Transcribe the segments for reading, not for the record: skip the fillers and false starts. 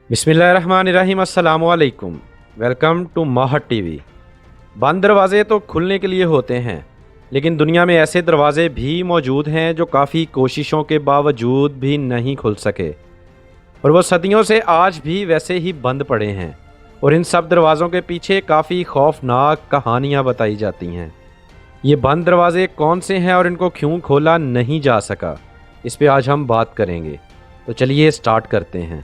बिस्मिल्लाहिर्रहमानिर्रहीम। अस्सलाम वालेकुम। Welcome to Mahat TV. बंद दरवाजे तो खुलने के लिए होते हैं, लेकिन दुनिया में ऐसे दरवाजे भी मौजूद हैं जो काफ़ी कोशिशों के बावजूद भी नहीं खुल सके, और वो सदियों से आज भी वैसे ही बंद पड़े हैं। और इन सब दरवाज़ों के पीछे काफ़ी खौफनाक कहानियाँ बताई जाती हैं। ये बंद दरवाजे कौन से हैं और इनको क्यों खोला नहीं जा सका, इस पे आज हम बात करेंगे। तो चलिए स्टार्ट करते हैं।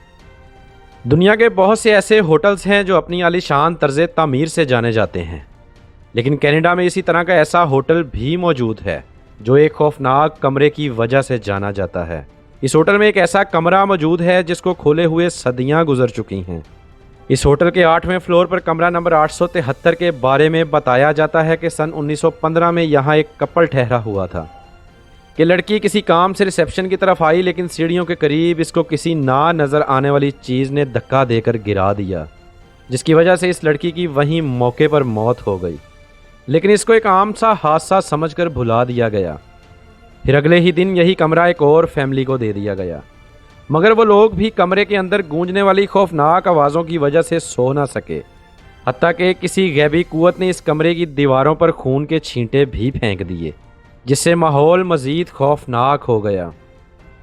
दुनिया के बहुत से ऐसे होटल्स हैं जो अपनी आलीशान तर्ज तामीर से जाने जाते हैं, लेकिन कनाडा में इसी तरह का ऐसा होटल भी मौजूद है जो एक खौफनाक कमरे की वजह से जाना जाता है। इस होटल में एक ऐसा कमरा मौजूद है जिसको खोले हुए सदियां गुजर चुकी हैं। इस होटल के 8वें फ्लोर पर कमरा नंबर 873 के बारे में बताया जाता है कि सन 1915 में यहाँ एक कपल ठहरा हुआ था कि लड़की किसी काम से रिसेप्शन की तरफ आई, लेकिन सीढ़ियों के करीब इसको किसी ना नज़र आने वाली चीज़ ने धक्का देकर गिरा दिया, जिसकी वजह से इस लड़की की वहीं मौके पर मौत हो गई। लेकिन इसको एक आम सा हादसा समझकर भुला दिया गया। फिर अगले ही दिन यही कमरा एक और फैमिली को दे दिया गया, मगर वो लोग भी कमरे के अंदर गूंजने वाली खौफनाक आवाज़ों की वजह से सो ना सके। हत्ता कि किसी गैबी कुव्वत ने इस कमरे की दीवारों पर खून के छींटे भी फेंक दिए, जिससे माहौल मज़ीद खौफनाक हो गया।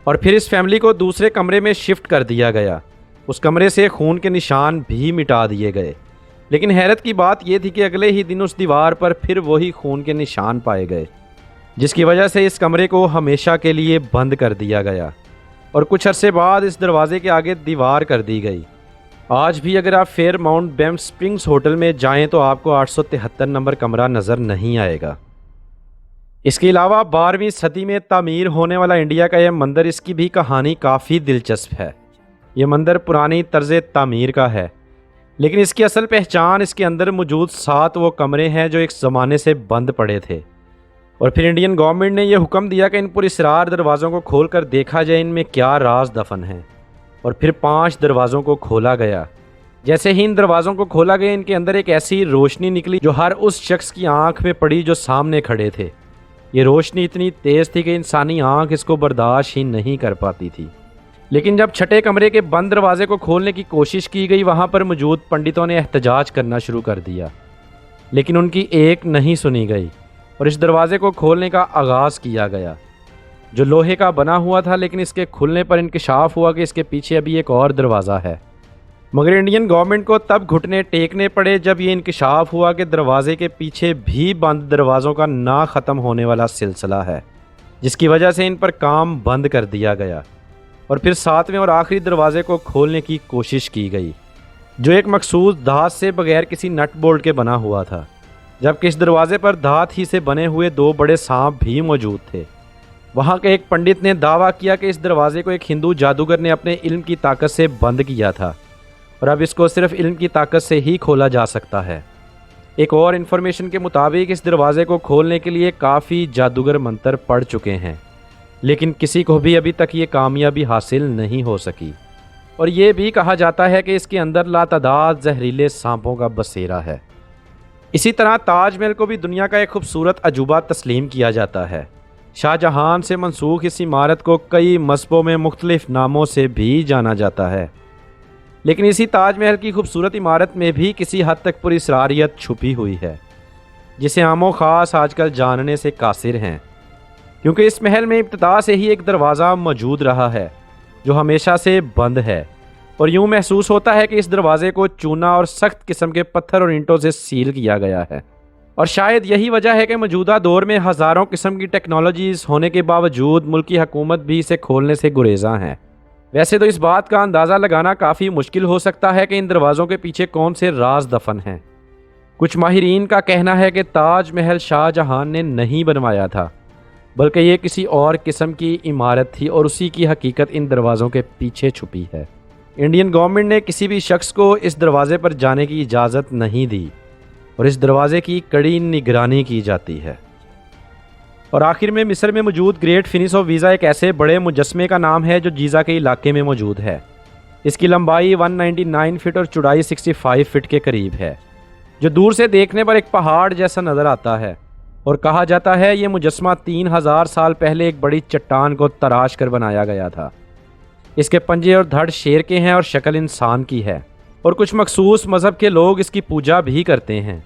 और फिर इस फैमिली को दूसरे कमरे में शिफ्ट कर दिया गया। उस कमरे से खून के निशान भी मिटा दिए गए, लेकिन हैरत की बात यह थी कि अगले ही दिन उस दीवार पर फिर वही खून के निशान पाए गए, जिसकी वजह से इस कमरे को हमेशा के लिए बंद कर दिया गया। और कुछ अरसे बाद इस दरवाजे के आगे दीवार कर दी गई। आज भी अगर आप फेयरमाउंट बैंफ स्प्रिंग्स होटल में जाएं तो आपको 873 नंबर कमरा नज़र नहीं आएगा। इसके अलावा 12वीं सदी में तामीर होने वाला इंडिया का यह मंदिर, इसकी भी कहानी काफ़ी दिलचस्प है। ये मंदिर पुरानी तर्ज तामीर का है, लेकिन इसकी असल पहचान इसके अंदर मौजूद 7 वो कमरे हैं जो एक ज़माने से बंद पड़े थे। और फिर इंडियन गवर्नमेंट ने यह हुक्म दिया कि इन पुरअसरार दरवाज़ों को खोल कर देखा जाए इनमें क्या राज दफन है। और फिर 5 दरवाज़ों को खोला गया। जैसे ही इन दरवाज़ों को खोला गया, इनके अंदर एक ऐसी रोशनी निकली जो हर उस शख्स की आंख में पड़ी जो सामने खड़े थे। ये रोशनी इतनी तेज़ थी कि इंसानी आंख इसको बर्दाश्त ही नहीं कर पाती थी। लेकिन जब छठे कमरे के बंद दरवाजे को खोलने की कोशिश की गई, वहाँ पर मौजूद पंडितों ने एहतजाज करना शुरू कर दिया, लेकिन उनकी एक नहीं सुनी गई और इस दरवाजे को खोलने का आगाज़ किया गया, जो लोहे का बना हुआ था। लेकिन इसके खुलने पर इंकशाफ हुआ कि इसके पीछे अभी एक और दरवाज़ा है। मगर इंडियन गवर्नमेंट को तब घुटने टेकने पड़े जब ये इंकशाफ हुआ कि दरवाजे के पीछे भी बंद दरवाज़ों का ना ख़त्म होने वाला सिलसिला है, जिसकी वजह से इन पर काम बंद कर दिया गया। और फिर 7वें और आखिरी दरवाजे को खोलने की कोशिश की गई, जो एक मखसूस धात से बगैर किसी नट बोल्ट के बना हुआ था, जबकि इस दरवाजे पर धात ही से बने हुए 2 बड़े सांप भी मौजूद थे। वहाँ के एक पंडित ने दावा किया कि इस दरवाजे को एक हिंदू जादूगर ने अपने इल्म की ताकत से बंद किया था, और अब इसको सिर्फ इल्म की ताकत से ही खोला जा सकता है। एक और इन्फॉर्मेशन के मुताबिक इस दरवाजे को खोलने के लिए काफ़ी जादूगर मंत्र पढ़ चुके हैं, लेकिन किसी को भी अभी तक ये कामयाबी हासिल नहीं हो सकी। और ये भी कहा जाता है कि इसके अंदर लातादाद जहरीले सांपों का बसेरा है। इसी तरह ताजमहल को भी दुनिया का एक खूबसूरत अजूबा तस्लीम किया जाता है। शाहजहां से मनसूख इस इमारत को कई मज़हबों में मुख्तलिफ नामों से भी जाना जाता है, लेकिन इसी ताजमहल की खूबसूरत इमारत में भी किसी हद तक पुरअसरारियत छुपी हुई है, जिसे आमो ख़ास आजकल जानने से कासिर हैं। क्योंकि इस महल में इब्तिदा से ही एक दरवाज़ा मौजूद रहा है जो हमेशा से बंद है, और यूँ महसूस होता है कि इस दरवाज़े को चूना और सख्त किस्म के पत्थर और ईंटों से सील किया गया है। और शायद यही वजह है कि मौजूदा दौर में हज़ारों किस्म की टेक्नोलॉजीज़ होने के बावजूद मुल्की हुकूमत भी इसे खोलने से गुरेज़ा हैं। वैसे तो इस बात का अंदाज़ा लगाना काफ़ी मुश्किल हो सकता है कि इन दरवाज़ों के पीछे कौन से राज दफन हैं। कुछ माहिरीन का कहना है कि ताजमहल शाहजहां ने नहीं बनवाया था, बल्कि ये किसी और किस्म की इमारत थी, और उसी की हकीकत इन दरवाज़ों के पीछे छुपी है। इंडियन गवर्नमेंट ने किसी भी शख्स को इस दरवाज़े पर जाने की इजाज़त नहीं दी, और इस दरवाज़े की कड़ी निगरानी की जाती है। और आखिर में मिस्र में मौजूद ग्रेट फिनिस ऑफ वीज़ा एक ऐसे बड़े मुजस्मे का नाम है जो गीज़ा के इलाके में मौजूद है। इसकी लंबाई 199 फीट और चौड़ाई 65 फीट के करीब है, जो दूर से देखने पर एक पहाड़ जैसा नज़र आता है। और कहा जाता है ये मुजस्मा 3000 साल पहले एक बड़ी चट्टान को तराश कर बनाया गया था। اس کے پنجے اور دھڑ شیر کے ہیں اور شکل انسان کی ہے، اور کچھ مخصوص مذہب کے لوگ اس کی پوجا بھی کرتے ہیں۔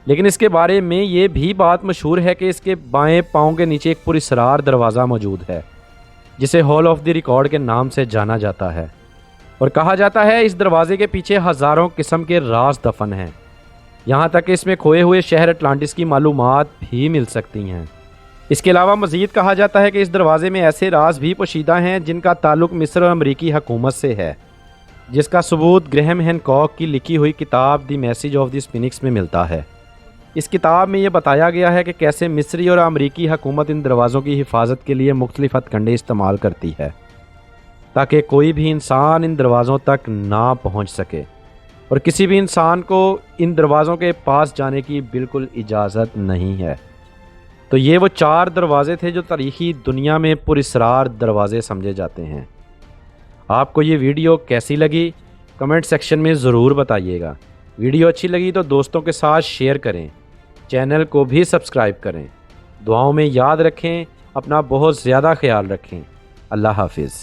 لیکن اس کے بارے میں یہ بھی بات مشہور ہے کہ اس کے بائیں پاؤں کے نیچے ایک پراسرار دروازہ موجود ہے جسے ہال آف دی ریکارڈ کے نام سے جانا جاتا ہے، اور کہا جاتا ہے اس دروازے کے پیچھے ہزاروں قسم کے راز دفن ہیں، یہاں تک کہ اس میں کھوئے ہوئے شہر اٹلانٹس کی معلومات بھی مل سکتی ہیں۔ اس کے علاوہ مزید کہا جاتا ہے کہ اس دروازے میں ایسے راز بھی پوشیدہ ہیں جن کا تعلق مصر اور امریکی حکومت سے ہے، جس کا ثبوت گرہم ہینکاک کی لکھی ہوئی کتاب دی میسیج آف دی اسفنکس میں ملتا ہے۔ اس کتاب میں یہ بتایا گیا ہے کہ کیسے مصری اور امریکی حکومت ان دروازوں کی حفاظت کے لیے مختلف ہتھ کنڈے استعمال کرتی ہے تاکہ کوئی بھی انسان ان دروازوں تک نہ پہنچ سکے، اور کسی بھی انسان کو ان دروازوں کے پاس جانے کی بالکل اجازت نہیں ہے۔ تو یہ وہ 4 دروازے تھے جو تاریخی دنیا میں پراسرار دروازے سمجھے جاتے ہیں۔ آپ کو یہ ویڈیو کیسی لگی کمنٹ سیکشن میں ضرور بتائیے گا۔ ویڈیو اچھی لگی تو دوستوں کے ساتھ شیئر کریں، چینل کو بھی سبسکرائب کریں۔ دعاؤں میں یاد رکھیں، اپنا بہت زیادہ خیال رکھیں۔ اللہ حافظ۔